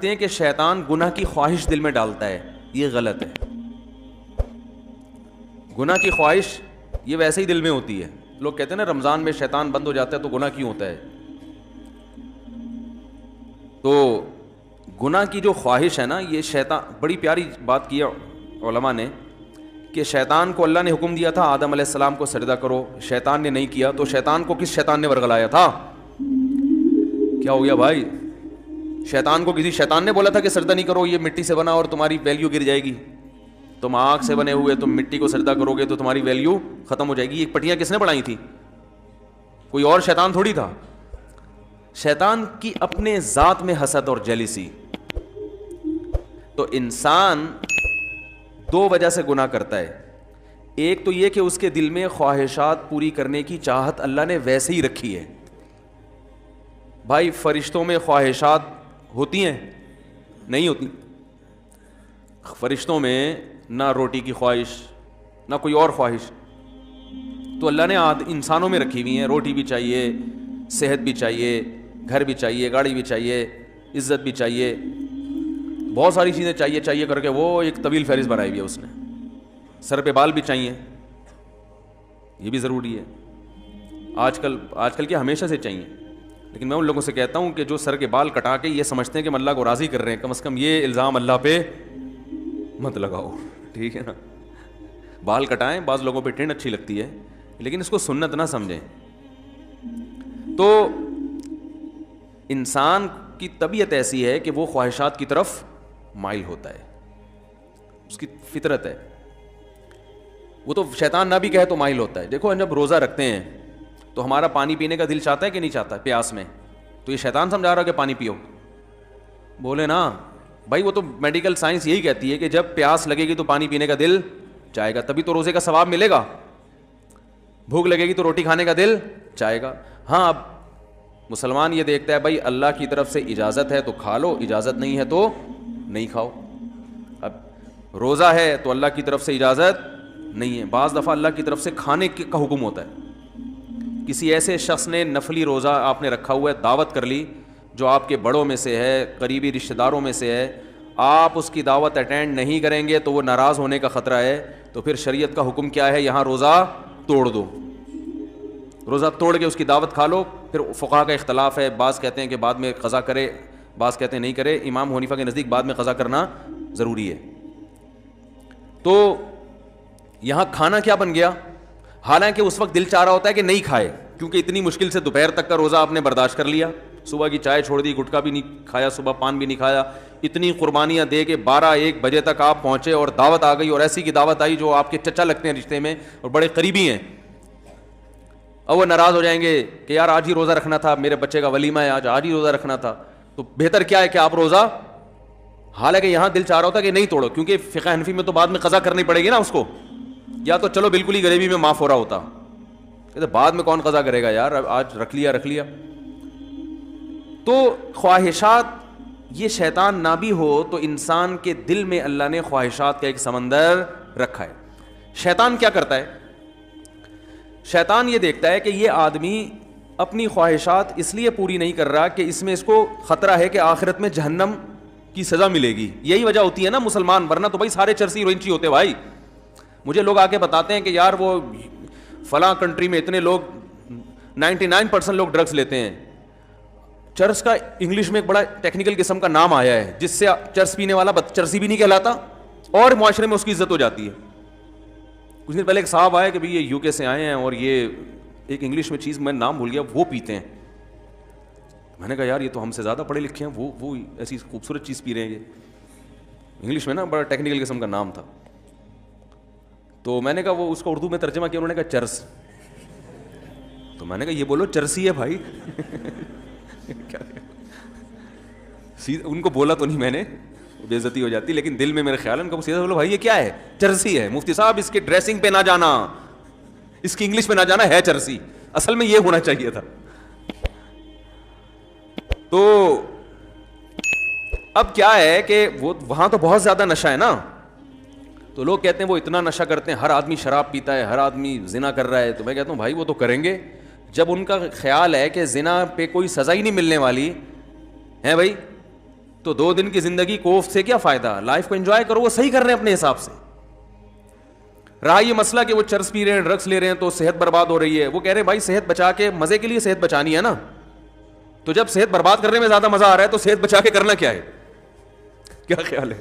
سمجھتے ہیں کہ شیطان گناہ کی خواہش دل میں ڈالتا ہے. یہ غلط ہے. گناہ کی خواہش یہ ویسے ہی دل میں ہوتی ہے. لوگ کہتے ہیں نا رمضان میں شیطان بند ہو جاتا ہے تو گناہ کیوں ہوتا ہے. تو گناہ کی جو خواہش ہے نا, یہ شیطان, بڑی پیاری بات کی ہے علماء نے کہ شیطان کو اللہ نے حکم دیا تھا آدم علیہ السلام کو سجدہ کرو, شیطان نے نہیں کیا, تو شیطان کو کس شیطان نے ورگلایا تھا؟ کیا ہو گیا بھائی؟ شیطان کو کسی شیطان نے بولا تھا کہ سجدہ نہیں کرو, یہ مٹی سے بنا اور تمہاری ویلیو گر جائے گی. تم آگ سے بنے ہوئے, تم مٹی کو سجدہ کرو گے تو تمہاری ویلیو ختم ہو جائے گی. یہ پٹیاں کس نے بنائی تھی؟ کوئی اور شیطان تھوڑی تھا. شیطان کی اپنے ذات میں حسد اور جیلیسی. تو انسان دو وجہ سے گناہ کرتا ہے. ایک تو یہ کہ اس کے دل میں خواہشات پوری کرنے کی چاہت اللہ نے ویسے ہی رکھی ہے. بھائی فرشتوں میں خواہشات ہوتی ہیں؟ نہیں ہوتی. فرشتوں میں نہ روٹی کی خواہش نہ کوئی اور خواہش, تو اللہ نے انسانوں میں رکھی ہوئی ہیں. روٹی بھی چاہیے, صحت بھی چاہیے, گھر بھی چاہیے, گاڑی بھی چاہیے, عزت بھی چاہیے, بہت ساری چیزیں چاہیے کر کے وہ ایک طویل فہرست بنائی ہوئی ہے اس نے. سر پہ بال بھی چاہیے, یہ بھی ضروری ہے. آج کل کیا ہمیشہ سے چاہیے, لیکن میں ان لوگوں سے کہتا ہوں کہ جو سر کے بال کٹا کے یہ سمجھتے ہیں کہ ہم اللہ کو راضی کر رہے ہیں, کم از کم یہ الزام اللہ پہ مت لگاؤ, ٹھیک ہے نا. بال کٹائیں, بعض لوگوں پہ ٹرینڈ اچھی لگتی ہے, لیکن اس کو سنت نہ سمجھیں. تو انسان کی طبیعت ایسی ہے کہ وہ خواہشات کی طرف مائل ہوتا ہے, اس کی فطرت ہے. وہ تو شیطان نہ بھی کہے تو مائل ہوتا ہے. دیکھو جب روزہ رکھتے ہیں تو ہمارا پانی پینے کا دل چاہتا ہے کہ نہیں چاہتا پیاس میں, تو یہ شیطان سمجھا رہا کہ پانی پیو؟ بولے نا بھائی, وہ تو میڈیکل سائنس یہی کہتی ہے کہ جب پیاس لگے گی تو پانی پینے کا دل چاہے گا, تبھی تو روزے کا ثواب ملے گا. بھوک لگے گی تو روٹی کھانے کا دل چاہے گا. ہاں اب مسلمان یہ دیکھتا ہے بھائی اللہ کی طرف سے اجازت ہے تو کھا لو, اجازت نہیں ہے تو نہیں کھاؤ. اب روزہ ہے تو اللہ کی طرف سے اجازت نہیں ہے. بعض دفعہ اللہ کی طرف سے کھانے کا حکم ہوتا ہے. کسی ایسے شخص نے نفلی روزہ آپ نے رکھا ہوا ہے, دعوت کر لی جو آپ کے بڑوں میں سے ہے, قریبی رشتہ داروں میں سے ہے, آپ اس کی دعوت اٹینڈ نہیں کریں گے تو وہ ناراض ہونے کا خطرہ ہے. تو پھر شریعت کا حکم کیا ہے, یہاں روزہ توڑ دو, روزہ توڑ کے اس کی دعوت کھا لو. پھر فقہا کا اختلاف ہے, بعض کہتے ہیں کہ بعد میں قضا کرے, بعض کہتے ہیں نہیں کرے. امام حنیفہ کے نزدیک بعد میں قضا کرنا ضروری ہے. تو یہاں کھانا کیا بن گیا, حالانکہ اس وقت دل چاہ رہا ہوتا ہے کہ نہیں کھائے, کیونکہ اتنی مشکل سے دوپہر تک کا روزہ آپ نے برداشت کر لیا, صبح کی چائے چھوڑ دی, گٹکا بھی نہیں کھایا, صبح پان بھی نہیں کھایا, اتنی قربانیاں دے کے 12-1 بجے تک آپ پہنچے اور دعوت آ گئی, اور ایسی کی دعوت آئی جو آپ کے چچا لگتے ہیں رشتے میں اور بڑے قریبی ہیں. اب وہ ناراض ہو جائیں گے کہ یار آج ہی روزہ رکھنا تھا, میرے بچے کا ولیمہ ہے, آج ہی روزہ رکھنا تھا. تو بہتر کیا ہے کہ آپ روزہ, حالانکہ یہاں دل چاہ رہا ہوتا کہ نہیں توڑو, کیونکہ فقہ حنفی میں تو بعد میں قضا کرنی پڑے گی نا اس کو, یا تو چلو بالکل ہی غریبی میں معاف ہو رہا ہوتا, کہتے بعد میں کون قضا کرے گا یار, آج رکھ لیا. تو خواہشات, یہ شیطان نہ بھی ہو تو انسان کے دل میں اللہ نے خواہشات کا ایک سمندر رکھا ہے. شیطان کیا کرتا ہے, شیطان یہ دیکھتا ہے کہ یہ آدمی اپنی خواہشات اس لیے پوری نہیں کر رہا کہ اس میں اس کو خطرہ ہے کہ آخرت میں جہنم کی سزا ملے گی. یہی وجہ ہوتی ہے نا مسلمان, ورنہ تو بھائی سارے چرسی رونچی ہوتے بھائی. مجھے لوگ آ کے بتاتے ہیں کہ یار وہ فلاں کنٹری میں اتنے لوگ 99% لوگ ڈرگس لیتے ہیں. چرس کا انگلش میں ایک بڑا ٹیکنیکل قسم کا نام آیا ہے جس سے چرس پینے والا چرسی بھی نہیں کہلاتا اور معاشرے میں اس کی عزت ہو جاتی ہے. کچھ دن پہلے ایک صاحب آئے کہ بھائی یہ UK سے آئے ہیں اور یہ ایک انگلش میں چیز میں نام بھول گیا, وہ پیتے ہیں. میں نے کہا یار یہ تو ہم سے زیادہ پڑھے لکھے ہیں, وہ ایسی خوبصورت چیز پی رہے ہیں. یہ انگلش میں نا بڑا ٹیکنیکل قسم کا نام تھا. تو میں نے کہا وہ اس کو اردو میں ترجمہ کیا, انہوں نے کہا چرس. تو میں نے کہا یہ بولو چرسی ہے بھائی. ان کو بولا تو نہیں میں نے, بے عزتی ہو جاتی, لیکن دل میں میرے خیال ہے ان کو سیدھا بولو بھائی یہ کیا ہے, چرسی ہے. مفتی صاحب اس کے ڈریسنگ پہ نہ جانا, اس کی انگلش پہ نہ جانا, ہے چرسی, اصل میں یہ ہونا چاہیے تھا. تو اب کیا ہے کہ وہ وہاں تو بہت زیادہ نشہ ہے نا, تو لوگ کہتے ہیں وہ اتنا نشہ کرتے ہیں, ہر آدمی شراب پیتا ہے, ہر آدمی زنا کر رہا ہے. تو میں کہتا ہوں بھائی وہ تو کریں گے, جب ان کا خیال ہے کہ زنا پہ کوئی سزا ہی نہیں ملنے والی ہے بھائی, تو 2 دن کی زندگی کوفت سے کیا فائدہ؟ لائف کو انجوائے کرو, وہ صحیح کر رہے ہیں اپنے حساب سے. رہا یہ مسئلہ کہ وہ چرس پی رہے ہیں, ڈرگس لے رہے ہیں تو صحت برباد ہو رہی ہے, وہ کہہ رہے ہیں بھائی صحت بچا کے, مزے کے لیے صحت بچانی ہے نا, تو جب صحت برباد کرنے میں زیادہ مزہ آ رہا ہے تو صحت بچا کے کرنا کیا ہے؟ کیا خیال ہے؟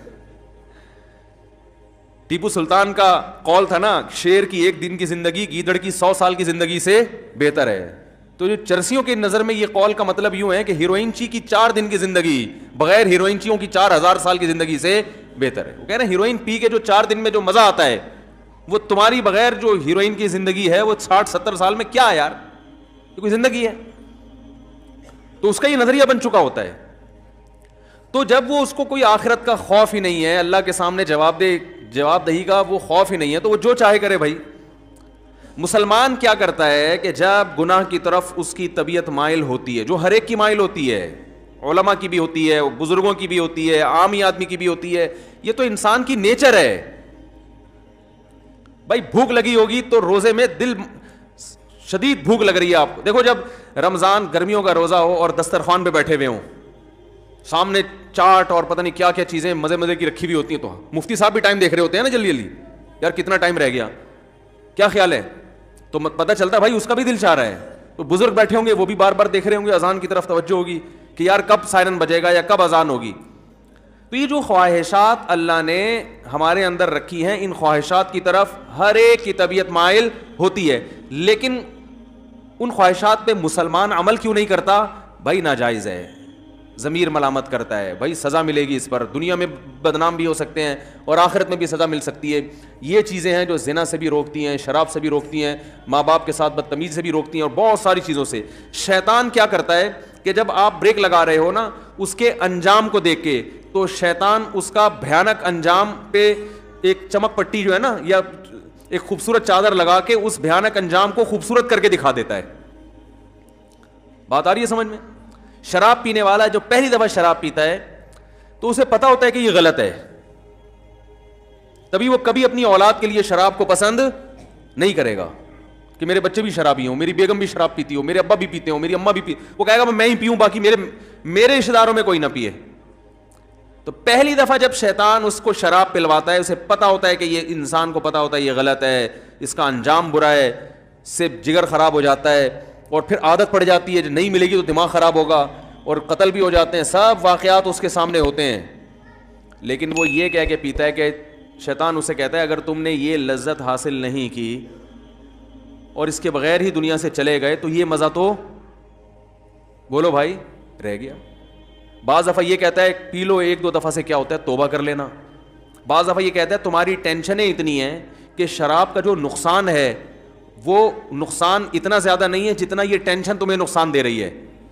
ٹیپو سلطان کا قول تھا نا, شیر کی 1 دن کی زندگی گیدڑ کی 100 سال کی زندگی سے بہتر ہے. تو جو چرسیوں کی نظر میں یہ قول کا مطلب یوں ہے کہ ہیروئنچی کی 4 دن کی زندگی بغیر ہیروئنچیوں کی 4000 سال کی زندگی سے بہتر ہے. وہ کہہ رہے ہیں ہیروئن پی کے جو 4 دن میں جو مزہ آتا ہے وہ تمہاری بغیر جو ہیروئن کی زندگی ہے وہ 60-70 سال میں کیا ہے یار, یہ کوئی زندگی ہے؟ تو اس کا یہ نظریہ بن چکا ہوتا ہے. تو جب وہ اس کو کوئی آخرت کا خوف ہی نہیں ہے, اللہ کے سامنے جواب دہی کا وہ خوف ہی نہیں ہے, تو وہ جو چاہے کرے بھائی. مسلمان کیا کرتا ہے کہ جب گناہ کی طرف اس کی طبیعت مائل ہوتی ہے, جو ہر ایک کی مائل ہوتی ہے, علماء کی بھی ہوتی ہے, بزرگوں کی بھی ہوتی ہے, عامی آدمی کی بھی ہوتی ہے, یہ تو انسان کی نیچر ہے. بھائی بھوک لگی ہوگی تو روزے میں دل شدید بھوک لگ رہی ہے آپ کو. دیکھو جب رمضان گرمیوں کا روزہ ہو اور دسترخوان پہ بیٹھے ہوئے ہوں, سامنے چاٹ اور پتہ نہیں کیا کیا چیزیں مزے مزے کی رکھی ہوئی ہوتی ہیں, تو مفتی صاحب بھی ٹائم دیکھ رہے ہوتے ہیں نا جلدی جلدی, یار کتنا ٹائم رہ گیا, کیا خیال ہے؟ تو پتہ چلتا ہے بھائی اس کا بھی دل چاہ رہا ہے. تو بزرگ بیٹھے ہوں گے وہ بھی بار بار دیکھ رہے ہوں گے, اذان کی طرف توجہ ہوگی کہ یار کب سائرن بجے گا یا کب اذان ہوگی. تو یہ جو خواہشات اللہ نے ہمارے اندر رکھی ہیں, ان خواہشات کی طرف ہر ایک کی طبیعت مائل ہوتی ہے. لیکن ان خواہشات پہ مسلمان عمل کیوں نہیں کرتا؟ بھائی ناجائز ہے, ضمیر ملامت کرتا ہے, بھائی سزا ملے گی اس پر, دنیا میں بدنام بھی ہو سکتے ہیں اور آخرت میں بھی سزا مل سکتی ہے. یہ چیزیں ہیں جو زنا سے بھی روکتی ہیں, شراب سے بھی روکتی ہیں, ماں باپ کے ساتھ بدتمیزی سے بھی روکتی ہیں, اور بہت ساری چیزوں سے. شیطان کیا کرتا ہے کہ جب آپ بریک لگا رہے ہو نا, اس کے انجام کو دیکھ کے, تو شیطان اس کا بھیانک انجام پہ ایک چمک پٹی جو ہے نا, یا ایک خوبصورت چادر لگا کے اس بھیانک انجام کو خوبصورت کر کے دکھا دیتا ہے. بات آ رہی ہے سمجھ میں؟ شراب پینے والا جو پہلی دفعہ شراب پیتا ہے تو اسے پتا ہوتا ہے کہ یہ غلط ہے, تبھی وہ کبھی اپنی اولاد کے لیے شراب کو پسند نہیں کرے گا کہ میرے بچے بھی شرابی ہوں, میری بیگم بھی شراب پیتی ہو, میرے ابا بھی پیتے ہوں, میری اماں بھی پیتی, وہ کہے گا میں ہی پیوں, باقی میرے رشتہ داروں میں کوئی نہ پیے. تو پہلی دفعہ جب شیطان اس کو شراب پلواتا ہے, اسے پتا ہوتا ہے کہ یہ انسان کو پتا ہوتا ہے یہ غلط ہے, اس کا انجام برا ہے, سے جگر خراب ہو جاتا ہے, اور پھر عادت پڑ جاتی ہے, جو نہیں ملے گی تو دماغ خراب ہوگا, اور قتل بھی ہو جاتے ہیں, سب واقعات اس کے سامنے ہوتے ہیں. لیکن وہ یہ کہہ کے پیتا ہے کہ شیطان اسے کہتا ہے اگر تم نے یہ لذت حاصل نہیں کی اور اس کے بغیر ہی دنیا سے چلے گئے تو یہ مزہ تو بولو بھائی رہ گیا. بعض دفعہ یہ کہتا ہے پی لو 1-2 دفعہ سے کیا ہوتا ہے, توبہ کر لینا. بعض دفعہ یہ کہتا ہے تمہاری ٹینشنیں اتنی ہیں کہ شراب کا جو نقصان ہے وہ نقصان اتنا زیادہ نہیں ہے جتنا یہ ٹینشن تمہیں نقصان دے رہی ہے,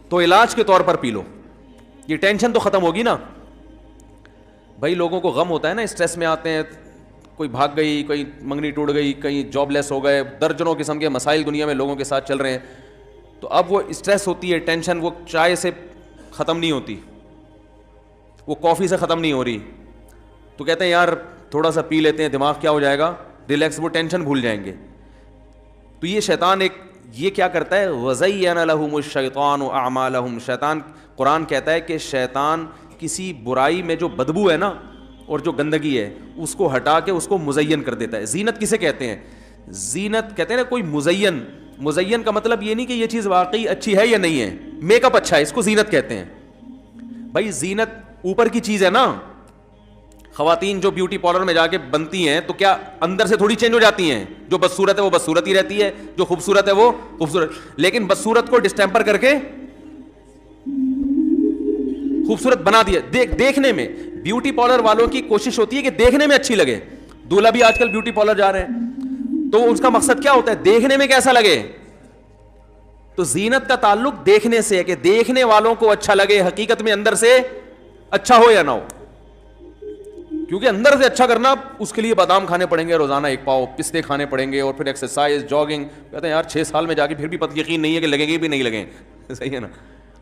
تو علاج کے طور پر پی لو, یہ ٹینشن تو ختم ہوگی نا. بھائی لوگوں کو غم ہوتا ہے نا, اسٹریس میں آتے ہیں, کوئی بھاگ گئی, کوئی منگنی ٹوٹ گئی, کہیں جاب لیس ہو گئے, درجنوں قسم کے مسائل دنیا میں لوگوں کے ساتھ چل رہے ہیں, تو اب وہ اسٹریس ہوتی ہے, ٹینشن وہ چائے سے ختم نہیں ہوتی, وہ کافی سے ختم نہیں ہو رہی, تو کہتے ہیں یار تھوڑا سا پی لیتے ہیں, دماغ کیا ہو جائے گا ریلیکس, وہ ٹینشن بھول جائیں گے. تو یہ شیطان یہ کیا کرتا ہے, وَزَيَّنَ لَهُمُ الشَّيْطَانُ أَعْمَالَهُمْ, شیطان قرآن کہتا ہے کہ شیطان کسی برائی میں جو بدبو ہے نا اور جو گندگی ہے اس کو ہٹا کے اس کو مزین کر دیتا ہے. زینت کسے کہتے ہیں؟ زینت کہتے ہیں نا کوئی مزین کا مطلب یہ نہیں کہ یہ چیز واقعی اچھی ہے یا نہیں ہے, میک اپ اچھا ہے, اس کو زینت کہتے ہیں. بھائی زینت اوپر کی چیز ہے نا, خواتین جو بیوٹی پارلر میں جا کے بنتی ہیں تو کیا اندر سے تھوڑی چینج ہو جاتی ہیں, جو بدصورت ہے وہ بدصورت ہی رہتی ہے, جو خوبصورت ہے وہ خوبصورت, لیکن بدصورت کو ڈسٹیمپر کر کے خوبصورت بنا دیا. دیکھنے میں بیوٹی پارلر والوں کی کوشش ہوتی ہے کہ دیکھنے میں اچھی لگے. دولہا بھی آج کل بیوٹی پارلر جا رہے ہیں تو اس کا مقصد کیا ہوتا ہے, دیکھنے میں کیسا لگے. تو زینت کا تعلق دیکھنے سے ہے کہ دیکھنے والوں کو اچھا لگے, حقیقت میں اندر سے اچھا ہو یا نہ ہو. کیونکہ اندر سے اچھا کرنا اس کے لیے بادام کھانے پڑیں گے روزانہ 1 پاؤ, پستے کھانے پڑیں گے, اور پھر ایکسرسائز, جاگنگ. کہتے ہیں یار 6 سال میں جا کے پھر بھی یقین نہیں ہے کہ لگیں گے بھی نہیں لگیں, صحیح ہے نا.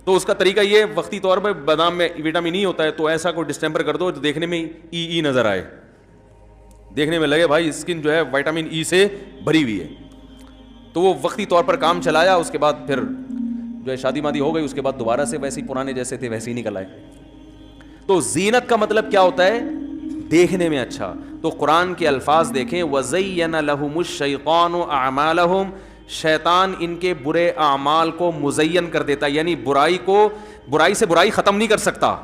تو اس کا طریقہ یہ وقتی طور پہ بادام میں وٹامن ای ہوتا ہے, تو ایسا کوئی ڈسٹیمپر کر دو جو دیکھنے میں ای نظر آئے, دیکھنے میں لگے بھائی اسکن جو ہے وٹامن ای سے بھری ہوئی ہے. تو وہ وقتی طور پر کام چلایا, اس کے بعد پھر جو ہے شادی مادی ہو گئی, اس کے بعد دوبارہ سے ویسے ہی پرانے جیسے تھے ویسے ہی نکل آئے. تو زینت کا مطلب کیا ہوتا ہے؟ دیکھنے میں اچھا. تو قرآن کے الفاظ دیکھیں, وَزَيَّنَ لَهُمُ الشَّيْطَانُ أَعْمَالَهُمْ, شیطان ان کے برے اعمال کو مزین کر دیتا ہے, یعنی برائی سے برائی ختم نہیں کر سکتا,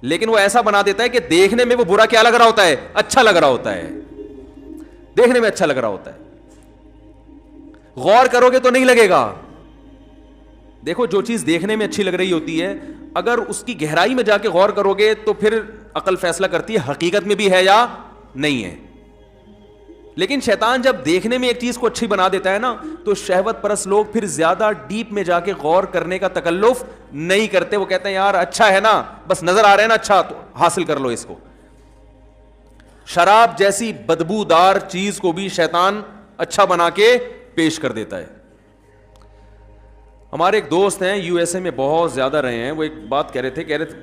لیکن وہ ایسا بنا دیتا ہے کہ دیکھنے میں وہ برا کیا لگ رہا ہوتا ہے؟ اچھا لگ رہا ہوتا ہے, دیکھنے میں اچھا لگ رہا ہوتا ہے. غور کرو گے تو نہیں لگے گا. دیکھو جو چیز دیکھنے میں اچھی لگ رہی ہوتی ہے, اگر اس کی گہرائی میں جا کے غور کرو گے تو پھر عقل فیصلہ کرتی ہے حقیقت میں بھی ہے یا نہیں ہے. لیکن شیطان جب دیکھنے میں ایک چیز کو اچھی بنا دیتا ہے نا, تو شہوت پرست لوگ پھر زیادہ ڈیپ میں جا کے غور کرنے کا تکلف نہیں کرتے. وہ کہتے ہیں یار اچھا ہے نا, بس نظر آ رہا ہے نا, اچھا تو حاصل کر لو اس کو. شراب جیسی بدبودار چیز کو بھی شیطان اچھا بنا کے پیش کر دیتا ہے. ہمارے ایک دوست ہیں یو ایس اے میں بہت زیادہ رہے ہیں, وہ ایک بات کہہ رہے تھے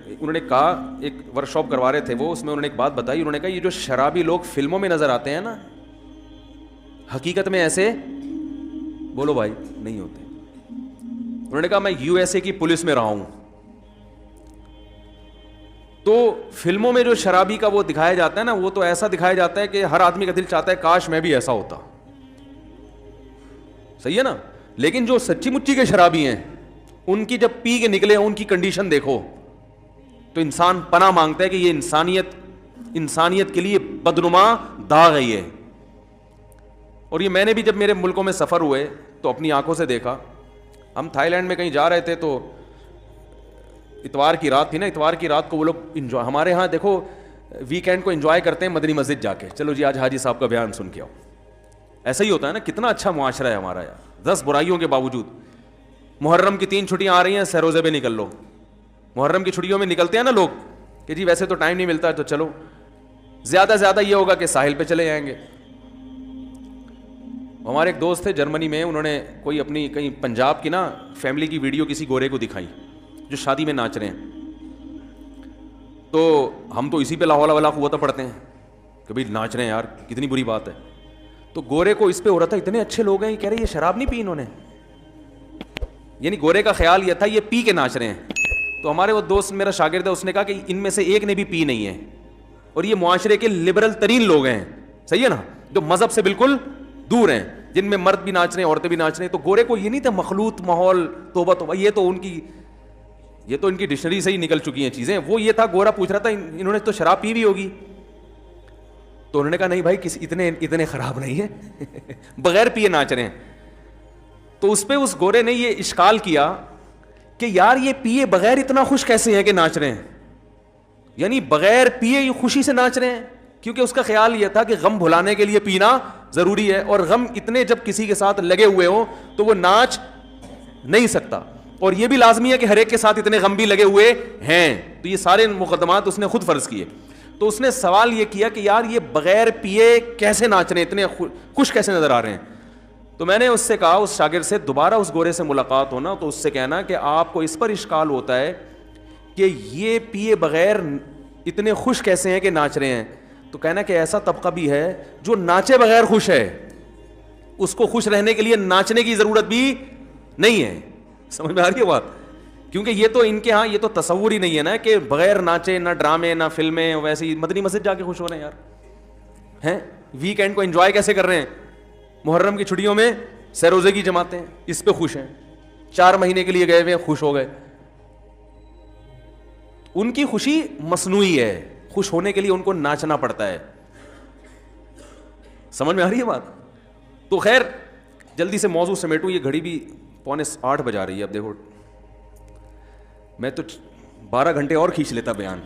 انہوں نے کہا, ایک ورک شاپ کروا رہے تھے وہ, اس میں انہوں نے ایک بات بتائی. انہوں نے کہا یہ جو شرابی لوگ فلموں میں نظر آتے ہیں نا, حقیقت میں ایسے بولو بھائی نہیں ہوتے. انہوں نے کہا میں یو ایس اے کی پولیس میں رہا ہوں, تو فلموں میں جو شرابی کا وہ دکھایا جاتا ہے نا, وہ تو ایسا دکھایا جاتا ہے کہ ہر آدمی کا دل چاہتا ہے کاش میں بھی ایسا ہوتا. صحیح ہے نا. لیکن جو سچی مچی کے شرابی ہیں, ان کی جب پی کے نکلے ان کی کنڈیشن دیکھو تو انسان پناہ مانگتا ہے کہ یہ انسانیت کے لیے بدنما داغ ہے یہ. اور یہ میں نے بھی جب میرے ملکوں میں سفر ہوئے تو اپنی آنکھوں سے دیکھا. ہم تھائی لینڈ میں کہیں جا رہے تھے تو اتوار کی رات تھی نا, اتوار کی رات کو وہ لوگ انجوائے, ہمارے ہاں دیکھو ویکینڈ کو انجوائے کرتے ہیں مدنی مسجد جا کے, چلو جی آج حاجی صاحب کا بیان سن کے آؤ. ایسا ہی ہوتا ہے نا, کتنا اچھا معاشرہ ہے ہمارا یار, 10 برائیوں کے باوجود. محرم کی 3 چھٹیاں آ رہی ہیں, سروزے پہ نکل لو. محرم کی چھٹیوں میں نکلتے ہیں نا لوگ کہ جی ویسے تو ٹائم نہیں ملتا ہے تو چلو, زیادہ سے زیادہ یہ ہوگا کہ ساحل پہ چلے جائیں گے. ہمارے ایک دوست تھے جرمنی میں, انہوں نے کوئی اپنی کہیں پنجاب کی نا فیملی کی ویڈیو کسی گورے کو دکھائی جو شادی میں ناچ رہے ہیں. تو ہم تو اسی پہ لا حول ولا قوت پڑھتے ہیں کہ بھائی ناچ رہے ہیں یار, کتنی بری بات ہے. تو گورے کو اس پہ ہو رہا تھا اتنے اچھے لوگ ہیں, یہ کہہ رہے یہ شراب نہیں پی انہوں نے, یعنی گورے کا خیال یہ تھا یہ پی کے ناچ رہے ہیں. تو ہمارے وہ دوست میرا شاگرد ہے, اس نے کہا کہ ان میں سے ایک نے بھی پی نہیں ہے, اور یہ معاشرے کے لبرل ترین لوگ ہیں, صحیح ہے نا, جو مذہب سے بالکل دور ہیں, جن میں مرد بھی ناچ رہے ہیں عورتیں بھی ناچ رہے ہیں. تو گورے کو یہ نہیں تھا مخلوط ماحول, توبہ توبہ, یہ تو ان کی ڈکشنری سے ہی نکل چکی ہیں چیزیں. وہ یہ تھا, گورا پوچھ رہا تھا انہوں نے تو شراب پی بھی ہوگی. تو انہوں نے کہا نہیں بھائی اتنے خراب نہیں ہیں, بغیر پیے ناچ رہے ہیں. تو اس پہ اس گورے نے یہ اشکال کیا کہ یار یہ پیے بغیر اتنا خوش کیسے ہیں کہ ناچ رہے ہیں, یعنی بغیر پیے یہ خوشی سے ناچ رہے ہیں. کیونکہ اس کا خیال یہ تھا کہ غم بھلانے کے لیے پینا ضروری ہے, اور غم اتنے جب کسی کے ساتھ لگے ہوئے ہوں تو وہ ناچ نہیں سکتا. اور یہ بھی لازمی ہے کہ ہر ایک کے ساتھ اتنے غم بھی لگے ہوئے ہیں. تو یہ سارے مقدمات اس نے خود فرض کیے. تو اس نے سوال یہ کیا کہ یار یہ بغیر پیے کیسے ناچ رہے ہیں, اتنے خوش کیسے نظر آ رہے ہیں. تو میں نے اس سے کہا, اس شاگرد سے, دوبارہ اس گورے سے ملاقات ہونا تو اس سے کہنا کہ آپ کو اس پر اشکال ہوتا ہے کہ یہ پیے بغیر اتنے خوش کیسے ہیں کہ ناچ رہے ہیں. تو کہنا کہ ایسا طبقہ بھی ہے جو ناچے بغیر خوش ہے, اس کو خوش رہنے کے لیے ناچنے کی ضرورت بھی نہیں ہے. سمجھ میں آ رہی ہے بات؟ کیونکہ یہ تو ان کے ہاں یہ تو تصور ہی نہیں ہے نا کہ بغیر ناچے نہ ڈرامے نہ فلمیں, ویسے ہی مدنی مسجد جا کے خوش ہو رہے ہیں یار ہیں. ویکینڈ کو انجوائے کیسے کر رہے ہیں, محرم کی چھٹیوں میں سروزے کی جماعتیں, اس پہ خوش ہیں. 4 مہینے کے لیے گئے ہوئے خوش ہو گئے. ان کی خوشی مصنوعی ہے, خوش ہونے کے لیے ان کو ناچنا پڑتا ہے. سمجھ میں آ رہی ہے بات؟ تو خیر جلدی سے موضوع سمیٹوں, یہ گھڑی بھی 7:45 بجا رہی ہے. اب دیکھو میں تو 12 گھنٹے اور کھینچ لیتا بیان,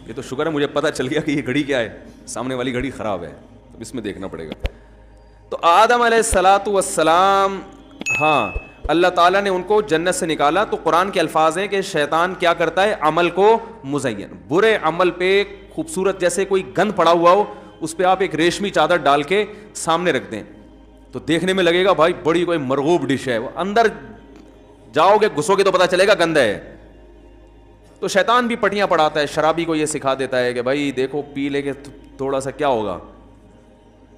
یہ تو شکر ہے مجھے پتہ چل گیا کہ یہ گھڑی کیا ہے, سامنے والی گھڑی خراب ہے, تو اس میں دیکھنا پڑے گا. تو آدم علیہ الصلاۃ والسلام, ہاں اللہ تعالیٰ نے ان کو جنت سے نکالا. تو قرآن کے الفاظ ہیں کہ شیطان کیا کرتا ہے, عمل کو مزین, برے عمل پہ خوبصورت جیسے کوئی گند پڑا ہوا ہو, اس پہ آپ ایک ریشمی چادر ڈال کے سامنے رکھ دیں تو دیکھنے میں لگے گا بھائی بڑی کوئی مرغوب ڈش ہے, وہ اندر جاؤ گے گھسو گے تو پتہ چلے گا گند ہے. تو شیطان بھی پٹیاں پڑھاتا ہے, شرابی کو یہ سکھا دیتا ہے کہ بھائی دیکھو پی لے کے تھوڑا سا کیا ہوگا,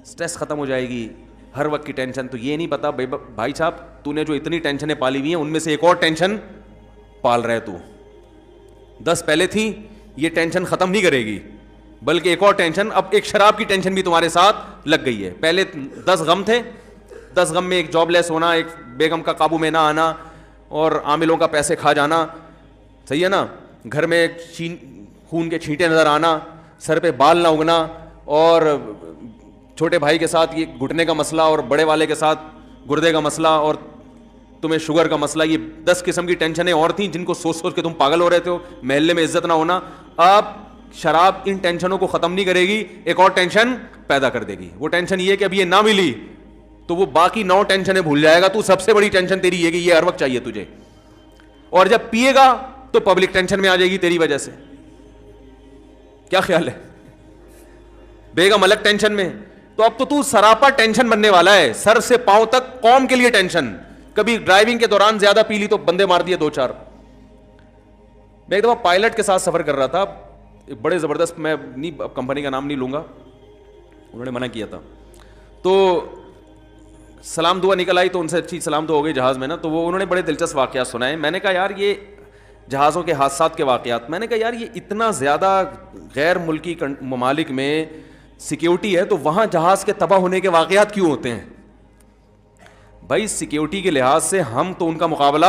سٹریس ختم ہو جائے گی, ہر وقت کی ٹینشن. تو یہ نہیں پتا بھائی صاحب تو نے جو اتنی ٹینشنیں پالی ہوئی ہیں ان میں سے ایک اور ٹینشن پال رہے تو, 10 پہلے تھی یہ ٹینشن ختم نہیں کرے گی, بلکہ ایک اور ٹینشن, اب ایک شراب کی ٹینشن بھی تمہارے ساتھ لگ گئی ہے. پہلے 10 غم تھے, 10 غم میں ایک جاب لیس ہونا, ایک بیگم کا قابو میں نہ آنا, اور عاملوں کا پیسے کھا جانا, صحیح ہے نا, گھر میں خون کے چھینٹے نظر آنا, سر پہ بال نہ اگنا, اور چھوٹے بھائی کے ساتھ یہ گھٹنے کا مسئلہ, اور بڑے والے کے ساتھ گردے کا مسئلہ, اور تمہیں شوگر کا مسئلہ. یہ 10 قسم کی ٹینشنیں اور تھیں جن کو سوچ سوچ کے تم پاگل ہو رہے تھے, محلے میں عزت نہ ہونا. اب شراب ان ٹینشنوں کو ختم نہیں کرے گی, ایک اور ٹینشن پیدا کر دے گی. وہ ٹینشن یہ کہ اب یہ نہ ملی تو وہ باقی 9 ٹینشنیں بھول جائے گا. تو سب سے بڑی ٹینشن تیری یہ کہ یہ ہر وقت چاہیے تجھے, اور جب پیے گا تو پبلک ٹینشن میں آ جائے گی تیری وجہ سے. کیا خیال ہے؟ بیگم الگ ٹینشن میں. تو اب تو سراپا ٹینشن بننے والا ہے, سر سے پاؤں تک قوم کے لیے ٹینشن. کبھی ڈرائیونگ کے دوران زیادہ پی لی تو بندے مار دیے 2-4. میں ایک دفعہ پائلٹ کے ساتھ سفر کر رہا تھا, بڑے زبردست, میں کمپنی کا نام نہیں لوں گا, انہوں نے منع کیا تھا. تو سلام دعا نکل آئی, تو ان سے اچھی سلام دعا ہو گئی جہاز میں نا. تو وہ انہوں نے بڑے دلچسپ واقعات سنائے. میں نے کہا یار یہ جہازوں کے حادثات کے واقعات, میں نے کہا یار یہ اتنا زیادہ غیر ملکی ممالک میں سیکیورٹی ہے تو وہاں جہاز کے تباہ ہونے کے واقعات کیوں ہوتے ہیں؟ بھائی سیکیورٹی کے لحاظ سے ہم تو ان کا مقابلہ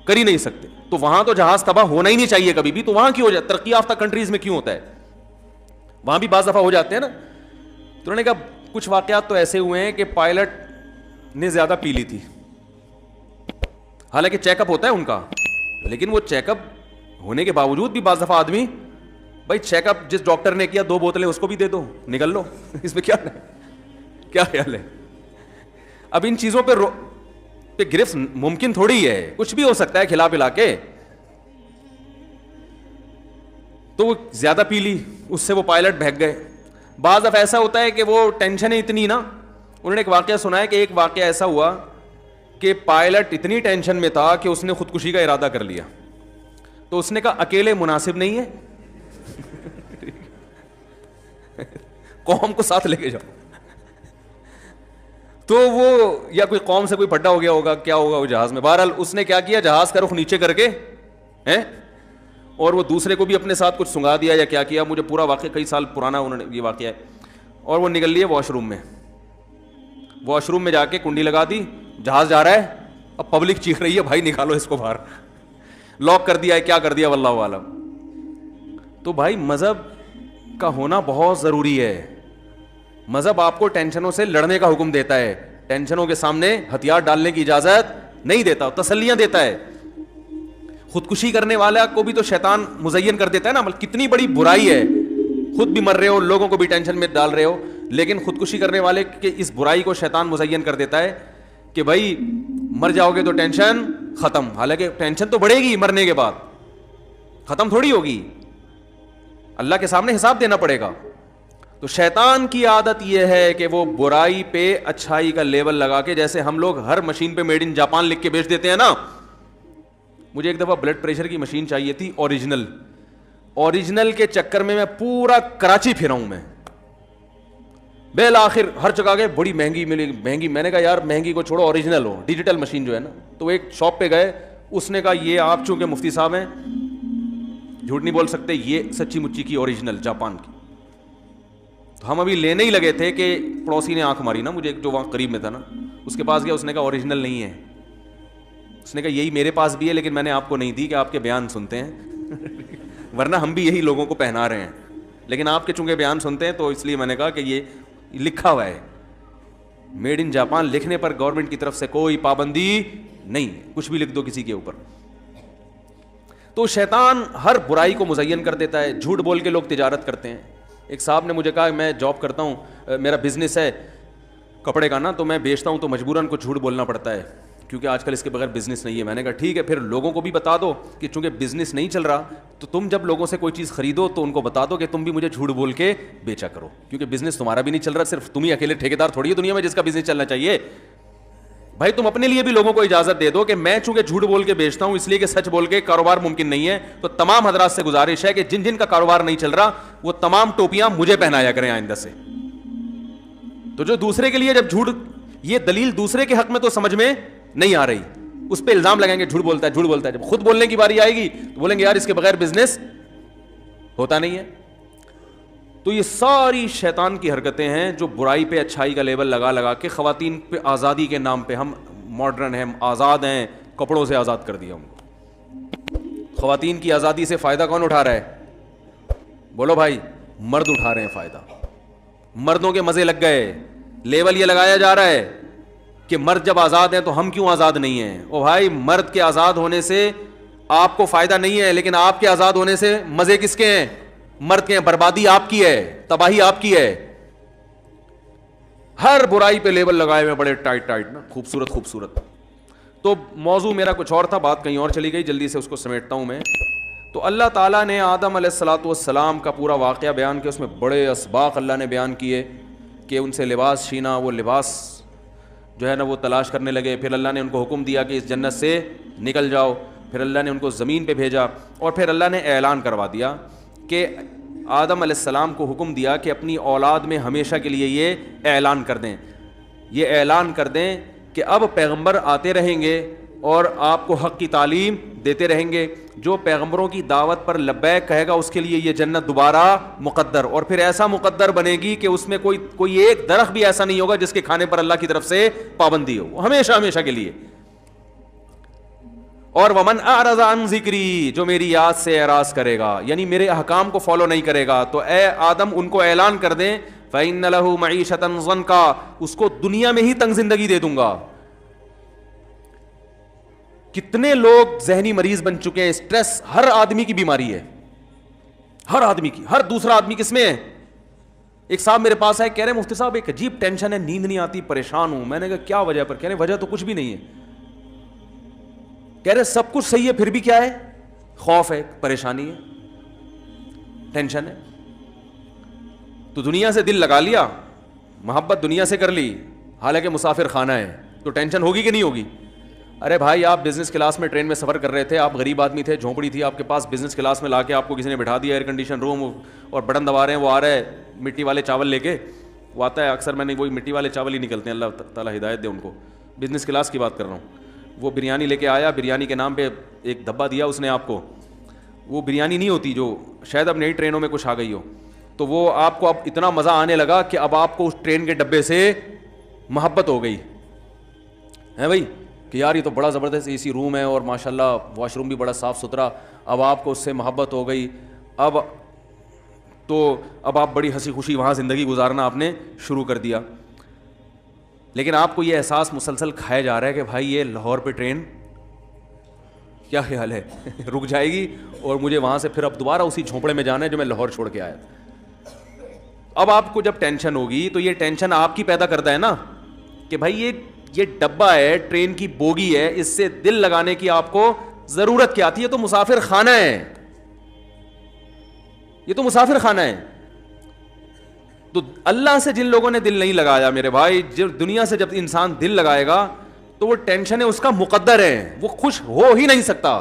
کر ہی نہیں سکتے, تو وہاں تو جہاز تباہ ہونا ہی نہیں چاہیے کبھی بھی. تو وہاں کیوں ہو جاتا ہے؟ ترقی یافتہ کنٹریز میں کیوں ہوتا ہے؟ وہاں بھی بعض دفعہ ہو جاتے ہیں نا. تو انہوں نے کہا کچھ واقعات تو ایسے ہوئے ہیں کہ پائلٹ نے زیادہ پی لی تھی, حالانکہ چیک اپ ہوتا ہے ان کا, لیکن وہ چیک اپ ہونے کے باوجود بھی بعض دفعہ آدمی, بھائی چیک اپ جس ڈاکٹر نے کیا 2 بوتلیں اس کو بھی دے دو, نکل لو, اس میں کیا خیال ہے؟ اب ان چیزوں پہ گرفت ممکن تھوڑی ہے, کچھ بھی ہو سکتا ہے کھلا پلا کے. تو وہ زیادہ پی لی, اس سے وہ پائلٹ بہک گئے. بعض دفعہ ایسا ہوتا ہے کہ وہ ٹینشنیں اتنی نا, انہوں نے ایک واقعہ سنا ہے کہ ایک واقعہ ایسا ہوا کہ پائلٹ اتنی ٹینشن میں تھا کہ اس نے خودکشی کا ارادہ کر لیا. تو اس نے کہا اکیلے مناسب نہیں ہے, قوم کو ساتھ لے کے جاؤ. تو وہ یا کوئی قوم سے کوئی پھڈا ہو گیا ہوگا, کیا ہوگا وہ جہاز میں. بہرحال اس نے کیا کیا, جہاز کا رخ نیچے کر کے اور وہ دوسرے کو بھی اپنے ساتھ کچھ سنگا دیا یا کیا کیا, مجھے پورا واقعہ کئی سال پرانا انہوں نے یہ واقعہ ہے. اور وہ نکل لیے واش روم میں, واش روم میں جا کے کنڈی لگا دی, جہاز جا رہا ہے, اب پبلک چیخ رہی ہے بھائی نکالو اس کو باہر, لاک کر دیا ہے, کیا کر دیا واللہ عالم. تو بھائی مذہب کا ہونا بہت ضروری ہے. مذہب آپ کو ٹینشنوں سے لڑنے کا حکم دیتا ہے, ٹینشنوں کے سامنے ہتھیار ڈالنے کی اجازت نہیں دیتا, تسلیاں دیتا ہے. خودکشی کرنے والا کو بھی تو شیطان مزین کر دیتا ہے نا, کتنی بڑی برائی ہے, خود بھی مر رہے ہو, لوگوں کو بھی ٹینشن میں ڈال رہے ہو, لیکن خودکشی کرنے والے کے اس برائی کو شیطان مزین کر دیتا ہے کہ بھائی مر جاؤ گے تو ٹینشن ختم. حالانکہ ٹینشن تو بڑھے گی مرنے کے بعد, ختم تھوڑی ہوگی, اللہ کے سامنے حساب دینا پڑے گا. تو شیطان کی عادت یہ ہے کہ وہ برائی پہ اچھائی کا لیبل لگا کے, جیسے ہم لوگ ہر مشین پہ میڈ ان جاپان لکھ کے بیچ دیتے ہیں نا. مجھے ایک دفعہ بلڈ پریشر کی مشین چاہیے تھی اوریجنل کے چکر میں پورا کراچی پھرا ہوں میں, بالآخر ہر جگہ گئے, بڑی مہنگی ملی, مہنگی. میں نے کہا یار مہنگی کو چھوڑو, اوریجنل ہو, ڈیجیٹل مشین جو ہے نا. تو ایک شاپ پہ گئے, اس نے کہا یہ آپ چونکہ مفتی صاحب ہیں جھوٹ نہیں بول سکتے, یہ سچی مچی کی اوریجنل جاپان کی. تو ہم ابھی لینے ہی لگے تھے کہ پڑوسی نے آنکھ ماری نا مجھے, جو وہاں قریب میں تھا نا, اس کے پاس گیا, اس نے کہا اوریجنل نہیں ہے. اس نے کہا یہی میرے پاس بھی ہے لیکن میں نے آپ کو نہیں دی کہ آپ کے بیان سنتے ہیں, ورنہ ہم بھی یہی لوگوں کو پہنا رہے ہیں, لیکن آپ کے چونکہ بیان سنتے ہیں تو اس لیے میں نے کہا کہ یہ لکھا ہوا ہے میڈ ان جاپان, لکھنے پر گورنمنٹ کی طرف سے کوئی پابندی نہیں, کچھ بھی لکھ دو کسی کے اوپر. تو شیطان ہر برائی کو مزین کر دیتا ہے. جھوٹ بول کے لوگ تجارت کرتے ہیں. ایک صاحب نے مجھے کہا میں جاب کرتا ہوں, میرا بزنس ہے کپڑے کا نا, تو میں بیچتا ہوں تو مجبوراً کو جھوٹ بولنا پڑتا ہے کیونکہ آج کل اس کے بغیر بزنس نہیں ہے. میں نے کہا ٹھیک ہے, پھر لوگوں کو بھی بتا دو کہ چونکہ بزنس نہیں چل رہا تو تم جب لوگوں سے کوئی چیز خریدو تو ان کو بتا دو کہ تم بھی مجھے جھوٹ بول کے بیچا کرو, کیونکہ بزنس تمہارا بھی نہیں چل رہا, صرف تم ہی اکیلے ٹھیکیدار تھوڑی ہے دنیا میں جس کا بزنس چلنا چاہیے. بھائی تم اپنے لیے بھی لوگوں کو اجازت دے دو کہ میں چونکہ جھوٹ بول کے بیچتا ہوں اس لیے کہ سچ بول کے کاروبار ممکن نہیں ہے. تو تمام حضرات سے گزارش ہے کہ جن جن کا کاروبار نہیں چل رہا وہ تمام ٹوپیاں مجھے پہنایا کریں آئندہ سے. تو جو دوسرے کے لیے جب جھوٹ, یہ دلیل دوسرے کے حق میں تو سمجھ میں نہیں آ رہی, اس پہ الزام لگائیں گے جھوٹ بولتا ہے جھوٹ بولتا ہے. جب خود بولنے کی باری آئے گی تو بولیں گے یار اس کے بغیر بزنس ہوتا نہیں ہے. تو یہ ساری شیطان کی حرکتیں ہیں جو برائی پہ اچھائی کا لیبل لگا لگا کے خواتین پہ آزادی کے نام پہ ہم ماڈرن ہیں, آزاد ہیں, کپڑوں سے آزاد کر دیا ان کو. خواتین کی آزادی سے فائدہ کون اٹھا رہا ہے؟ بولو بھائی, مرد اٹھا رہے ہیں فائدہ. مردوں کے مزے لگ گئے, لیبل یہ لگایا جا رہا ہے کہ مرد جب آزاد ہیں تو ہم کیوں آزاد نہیں ہیں. او بھائی, مرد کے آزاد ہونے سے آپ کو فائدہ نہیں ہے, لیکن آپ کے آزاد ہونے سے مزے کس کے ہیں؟ مرد کے ہیں. بربادی آپ کی ہے, تباہی آپ کی ہے. ہر برائی پہ لیبل لگائے ہوئے بڑے ٹائٹ ٹائٹ نا, خوبصورت خوبصورت. تو موضوع میرا کچھ اور تھا, بات کہیں اور چلی گئی, جلدی سے اس کو سمیٹتا ہوں میں. تو اللہ تعالیٰ نے آدم علیہ الصلاۃ والسلام کا پورا واقعہ بیان کیا, اس میں بڑے اسباق اللہ نے بیان کیے کہ ان سے لباس چھینا, وہ لباس جو ہے نا وہ تلاش کرنے لگے. پھر اللہ نے ان کو حکم دیا کہ اس جنت سے نکل جاؤ. پھر اللہ نے ان کو زمین پہ بھیجا, اور پھر اللہ نے اعلان کروا دیا کہ آدم علیہ السلام کو حکم دیا کہ اپنی اولاد میں ہمیشہ کے لیے یہ اعلان کر دیں, یہ اعلان کر دیں کہ اب پیغمبر آتے رہیں گے اور آپ کو حق کی تعلیم دیتے رہیں گے. جو پیغمبروں کی دعوت پر لبیک کہے گا اس کے لیے یہ جنت دوبارہ مقدر, اور پھر ایسا مقدر بنے گی کہ اس میں کوئی ایک درخت بھی ایسا نہیں ہوگا جس کے کھانے پر اللہ کی طرف سے پابندی ہو, ہمیشہ ہمیشہ کے لیے. اور ومن اعرض عن ذکری, جو میری یاد سے اعراض کرے گا, یعنی میرے احکام کو فالو نہیں کرے گا, تو اے آدم ان کو اعلان کر دیں فإن له معیشة ضنکا, اس کو دنیا میں ہی تنگ زندگی دے دوں گا. کتنے لوگ ذہنی مریض بن چکے ہیں, اسٹریس ہر آدمی کی بیماری ہے, ہر آدمی کی, ہر دوسرا آدمی کس میں ہے. ایک صاحب میرے پاس آئے, کہہ رہے مفتی صاحب ایک عجیب ٹینشن ہے, نیند نہیں آتی, پریشان ہوں. میں نے کہا کیا وجہ پر؟ کہہ رہے وجہ تو کچھ بھی نہیں ہے. کہہ رہے سب کچھ صحیح ہے پھر بھی کیا ہے؟ خوف ہے, پریشانی ہے, ٹینشن ہے. تو دنیا سے دل لگا لیا, محبت دنیا سے کر لی, حالانکہ مسافر خانہ ہے, تو ٹینشن ہوگی کہ نہیں ہوگی؟ ارے بھائی, آپ بزنس کلاس میں ٹرین میں سفر کر رہے تھے, آپ غریب آدمی تھے, جھونپڑی تھی آپ کے پاس, بزنس کلاس میں لا کے آپ کو کسی نے بٹھا دیا, ایئر کنڈیشن روم, اور بٹن دبا رہے ہیں, وہ آ رہا ہے مٹی والے چاول لے کے, وہ آتا ہے اکثر, میں نے وہی مٹی والے چاول ہی نکلتے ہیں, اللہ تعالیٰ ہدایت دے ان کو. بزنس کلاس کی بات کر رہا ہوں. وہ بریانی لے کے آیا, بریانی کے نام پہ ایک دھبا دیا اس نے آپ کو, وہ بریانی نہیں ہوتی جو شاید اب نئی ٹرینوں میں کچھ آ گئی ہو, تو وہ آپ کو اب اتنا مزہ آنے لگا کہ اب آپ کو اس ٹرین کے ڈبے سے محبت ہو گئی ہے بھائی, کہ یار یہ تو بڑا زبردست اے سی روم ہے, اور ماشاءاللہ واش روم بھی بڑا صاف ستھرا. اب آپ کو اس سے محبت ہو گئی, اب آپ بڑی ہنسی خوشی وہاں زندگی گزارنا آپ نے شروع کر دیا. لیکن آپ کو یہ احساس مسلسل کھایا جا رہا ہے کہ بھائی یہ لاہور پہ ٹرین کیا خیال ہے رک جائے گی, اور مجھے وہاں سے پھر اب دوبارہ اسی جھونپڑے میں جانا ہے جو میں لاہور چھوڑ کے آیا. اب آپ کو جب ٹینشن ہوگی تو یہ ٹینشن آپ کی پیدا کرتا ہے نا, کہ بھائی یہ ڈبہ ہے, ٹرین کی بوگی ہے, اس سے دل لگانے کی آپ کو ضرورت کیا تھی؟ یہ تو مسافر خانہ ہے, یہ تو مسافر خانہ ہے. تو اللہ سے جن لوگوں نے دل نہیں لگایا میرے بھائی, جب دنیا سے جب انسان دل لگائے گا تو وہ ٹینشن ہے اس کا مقدر ہے, وہ خوش ہو ہی نہیں سکتا,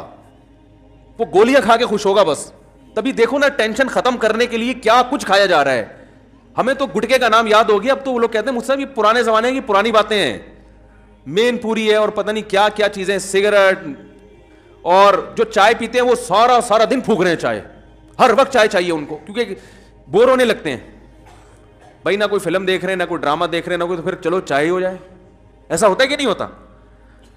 وہ گولیاں کھا کے خوش ہوگا بس. تبھی دیکھو نا ٹینشن ختم کرنے کے لیے کیا کچھ کھایا جا رہا ہے. ہمیں تو گٹکے کا نام یاد ہو گیا, اب تو وہ لوگ کہتے ہیں مجھ سے یہ پرانے زمانے کی پرانی باتیں ہیں, مین پوری ہے اور پتہ نہیں کیا کیا چیزیں, سگریٹ, اور جو چائے پیتے ہیں وہ سارا دن پھونک رہے ہیں چائے, ہر وقت چائے چاہیے ان کو, کیونکہ بور ہونے لگتے ہیں بھائی, نہ کوئی فلم دیکھ رہے ہیں, نہ کوئی ڈرامہ دیکھ رہے ہیں, نہ کوئی, تو پھر چلو چائے ہو جائے. ایسا ہوتا ہے کہ نہیں ہوتا؟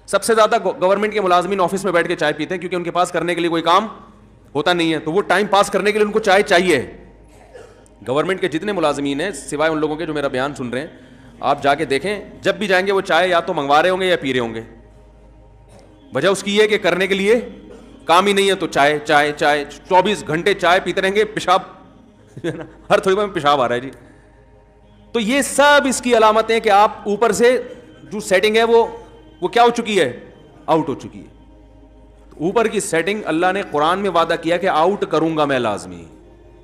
سب سے زیادہ گورنمنٹ کے ملازمین آفس میں بیٹھ کے چائے پیتے ہیں, کیونکہ ان کے پاس کرنے کے لیے کوئی کام ہوتا نہیں ہے, تو وہ ٹائم پاس کرنے کے لیے ان کو چائے چاہیے. گورنمنٹ کے جتنے ملازمین ہیں سوائے ان لوگوں کے جو میرا بیان سن رہے ہیں, آپ جا کے دیکھیں, جب بھی جائیں گے وہ چائے یا تو منگوا رہے ہوں گے یا پی رہے ہوں گے. وجہ اس کی یہ کہ کرنے کے لیے کام ہی نہیں ہے, تو چائے چائے چائے, 24 گھنٹے چائے پیتے رہیں گے, پیشاب ہر تھوڑی بار میں پیشاب آ رہا ہے جی. تو یہ سب اس کی علامتیں کہ آپ اوپر سے جو سیٹنگ ہے وہ کیا ہو چکی ہے؟ آؤٹ ہو چکی ہے. اوپر کی سیٹنگ اللہ نے قرآن میں وعدہ کیا کہ آؤٹ کروں گا میں لازمی,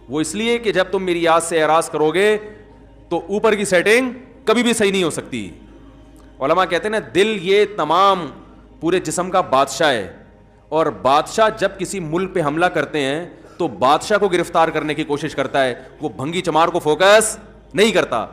وہ اس لیے کہ جب تم میری یاد سے اعراض کرو گے تو اوپر کی سیٹنگ کبھی بھی صحیح نہیں ہو سکتی. علماء کہتے ہیں نا, دل یہ تمام پورے جسم کا بادشاہ ہے, اور بادشاہ جب کسی ملک پہ حملہ کرتے ہیں تو بادشاہ کو گرفتار کرنے کی کوشش کرتا ہے, وہ بھنگی چمار کو فوکس نہیں کرتا.